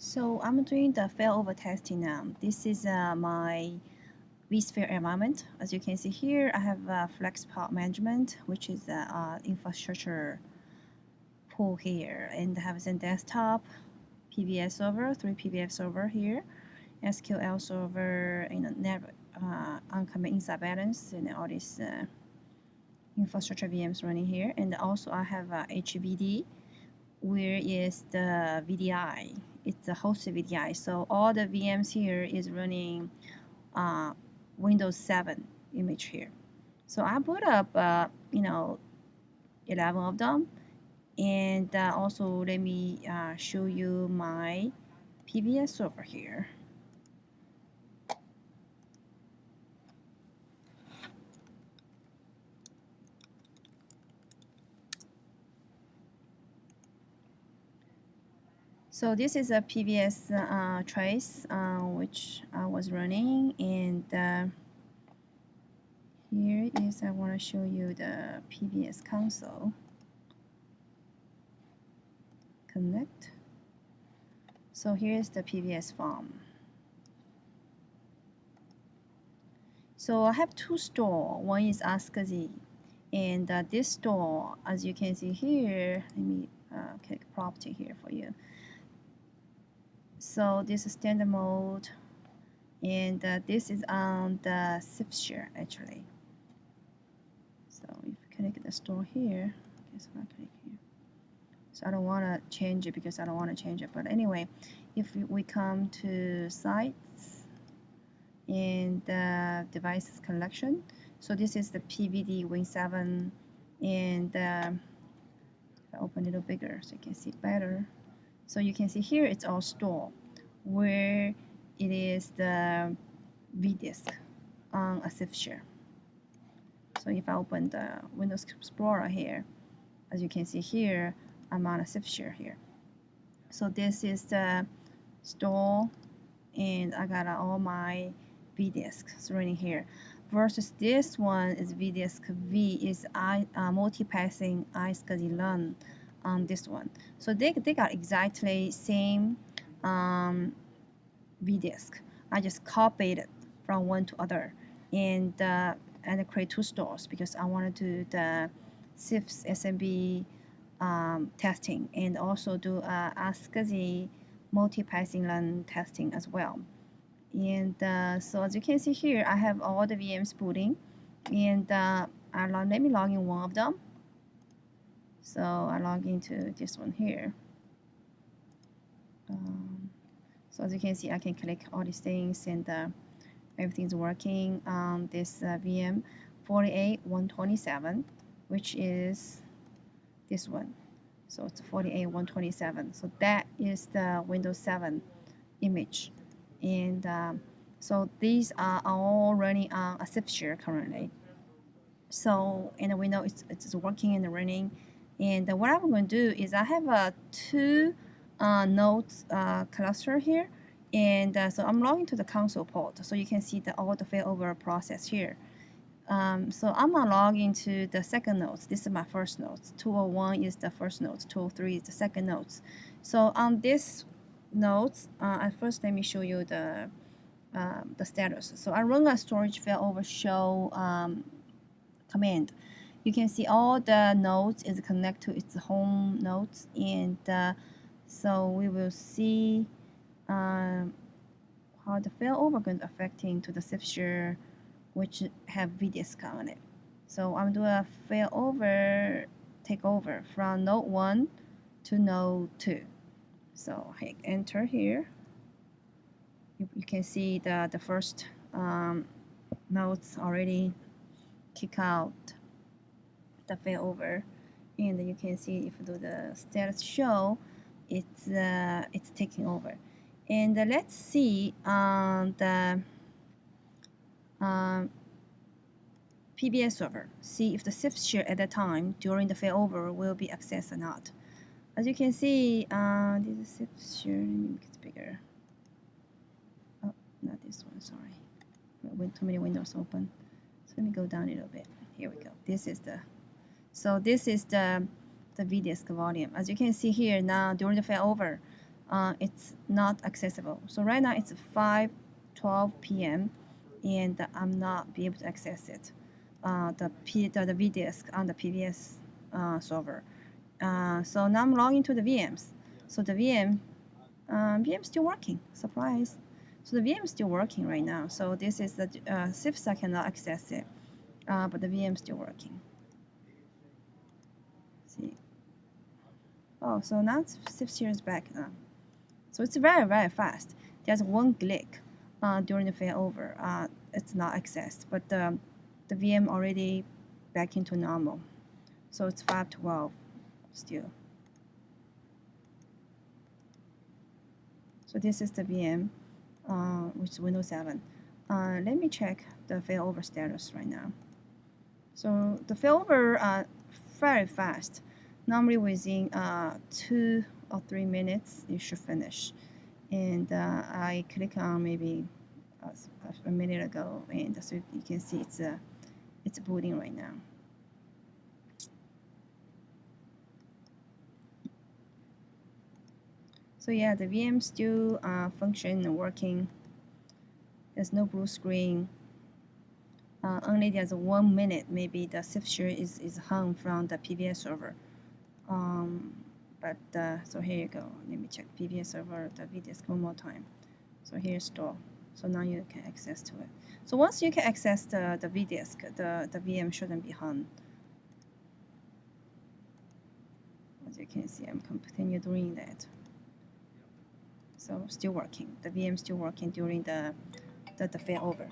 So I'm doing the failover testing now. This is my vSphere environment. As you can see here, I have Flex Pod Management, which is the infrastructure pool here, and I have Zen Desktop, PBS server, 3 PBS server here, SQL server, uncommon inside balance, and all these infrastructure VMs running here. And also I have HVD, where is the VDI. It's a hosted VDI. So all the VMs here is running Windows 7 image here. So I put up, 11 of them. And also let me show you my PBS server here. So this is a PBS trace which I was running, and here is I want to show you the PBS console. Connect. So here is the PBS farm. So I have two stores. One is ASCII, and this store, as you can see here, let me click property here for you. So this is standard mode, and this is on the SIFT actually. So if you click the store here, guess if I click here. So I don't want to change it because I don't want to change it. But anyway, if we come to sites and devices collection, so this is the PVD Win7, and if I open a little bigger so you can see better. So you can see here it's all stored where it is the vDisk on a SIFT share. So if I open the Windows Explorer here, as you can see here, I'm on a SIFT share here. So this is the store, and I got all my vDisks running here. Versus this one is vDisk V is multipassing iSCSI learn on this one. So they got exactly same vDisk. I just copied it from one to other, and create two stores because I want to do the SIFT SMB testing, and also do ASCSI multipassing learn testing as well. And so as you can see here, I have all the VMs booting, and let me log in one of them. So I log into this one here. So as you can see, I can click all these things, and everything's working on this VM 48127, which is this one. So it's 48127. So that is the Windows 7 image. And so these are all running on a SIFT share currently. So, and we know it's working and running. And what I'm going to do is I have two nodes cluster here. And so I'm logging to the console port. So you can see all the failover process here. So I'm going to log into the second node. This is my first node. 201 is the first node. 203 is the second node. So on this nodes, at first let me show you the status. So I run a storage failover show command. You can see all the nodes is connected to its home nodes, and so we will see how the failover going to affecting to the SIFT share which have vDisk on it. So I'm doing a failover takeover from node 1 to node 2. So hit enter here. You can see the first nodes already kick out the failover, and you can see if you do the status show, it's taking over. And let's see the PBS server, see if the SIFT share at that time during the failover will be accessed or not. As you can see, this is SIFT share. Let me make it bigger. Oh, not this one, sorry. Too many windows open. So let me go down a little bit. Here we go. This is the vDisk volume. As you can see here now, during the failover, it's not accessible. So right now it's 5:12 p.m. and I'm not be able to access it. The vDisk on the PBS server. So now I'm logging to the VMs. So the VM still working. Surprise. So the VM is still working right now. So this is the CIFS, I cannot access it, but the VM is still working. See. Oh, so now CIFS here is back now. So it's very, very fast. There's one click during the failover. It's not accessed, but the VM already back into normal. So it's 5:12 still. So this is the VM, which is Windows 7. Let me check the failover status right now. So the failover very fast. Normally within 2 or 3 minutes, you should finish. And I click on maybe a minute ago, and so you can see it's booting right now. So yeah, the VM still function and working. There's no blue screen. Only there's 1 minute, maybe the CIFS share is hung from the PBS server. So here you go. Let me check PBS server, the vDisk one more time. So here's store. So now you can access to it. So once you can access the vDisk, the VM shouldn't be hung. As you can see, I'm continue doing that. So still working. The VM still working during the failover.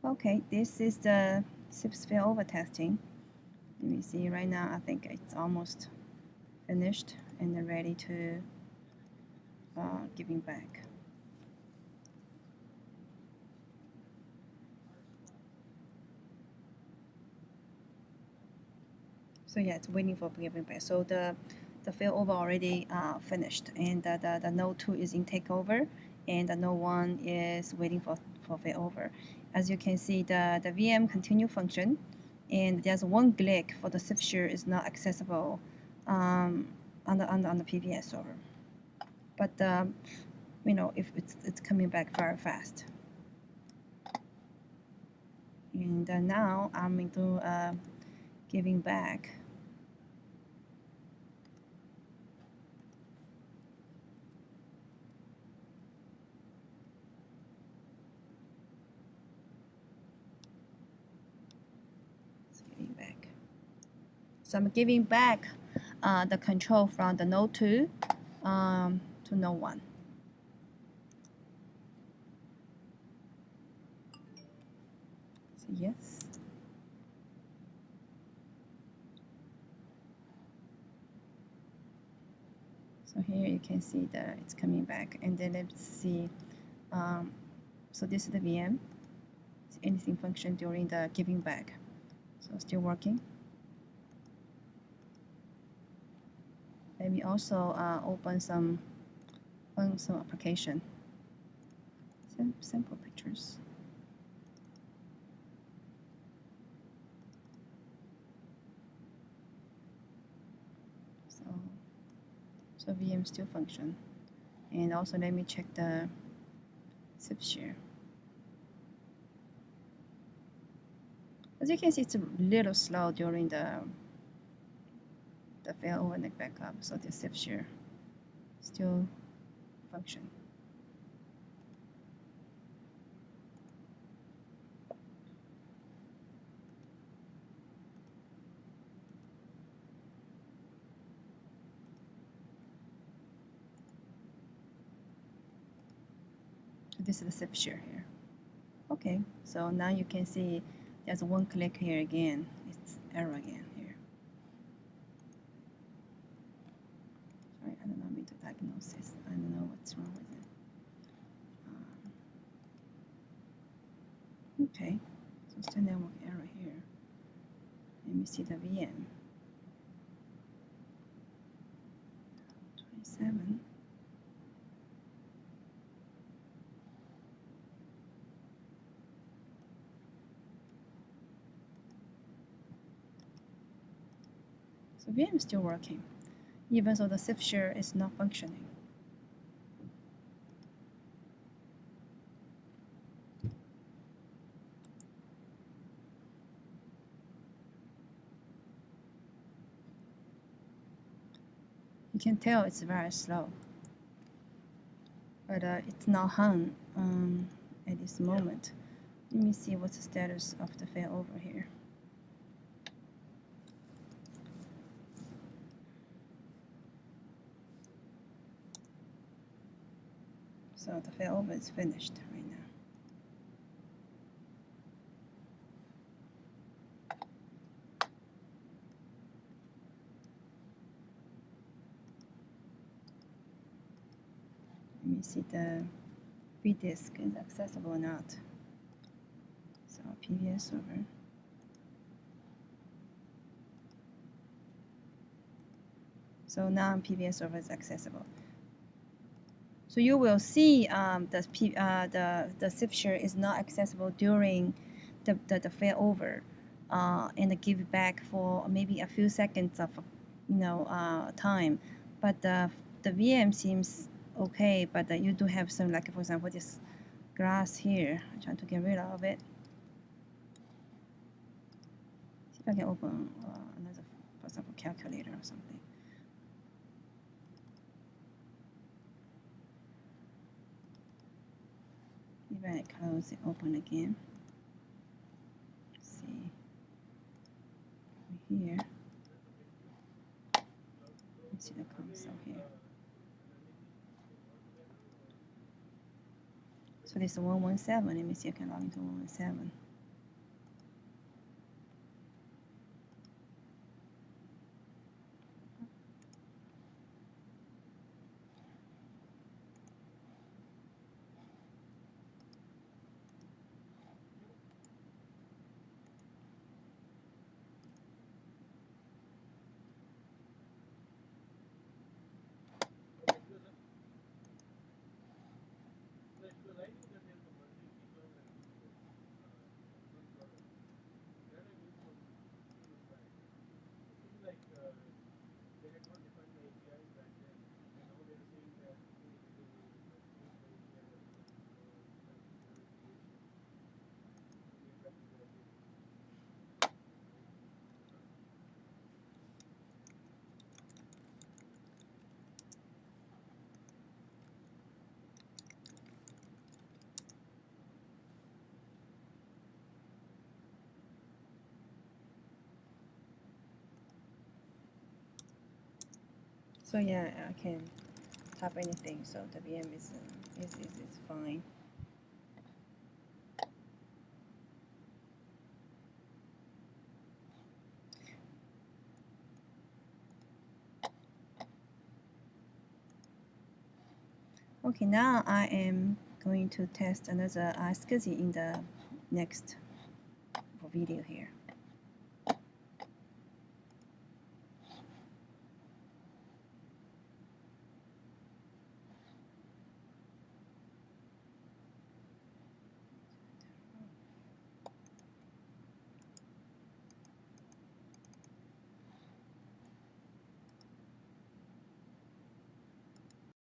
Okay, this is the CIFS failover testing. Let me see right now. I think it's almost finished and ready to giving back. So yeah, it's waiting for giving back. So the failover already finished, and the node 2 is in takeover, and the node 1 is waiting for failover. As you can see, the VM continue function, and there's one click for the CIFS share is not accessible on the PBS server. But you know, if it's coming back very fast. And now I'm into giving back. Giving back. So I'm giving back the control from the node 2 to node 1. So yes. So here you can see that it's coming back, and then let's see. So this is the VM. Is anything function during the giving back? So still working. Let me also open some application. Sample pictures. So So VM still function. And also let me check the zip share. As you can see, it's a little slow during the failover and the backup, so the zip share still function. This is the zip share here. Okay, so now you can see there's one click here again. It's error again here. Sorry, I don't know me to diagnosis. I don't know what's wrong with it. Okay, so still network error here. Let me see the VM. 27. So VM is still working, even though the zip share is not functioning. You can tell it's very slow, but it's not hung at this moment. Let me see what's the status of the failover here. So the failover is finished right now. Let me see the vDisk is accessible or not. So PVS server. So now PVS server is accessible. So you will see the zip share is not accessible during the failover, and the give back for maybe a few seconds of time, but the VM seems okay. But you do have some, like for example this glass here. I'm trying to get rid of it. See if I can open another, for example, calculator or something. Even I close it, open again. Let's see over here. Let's see the console here. So this is 117. Let me see if I can log into 117. So yeah, I can type anything. So the VM is fine. Okay, now I am going to test another SCSI in the next video here.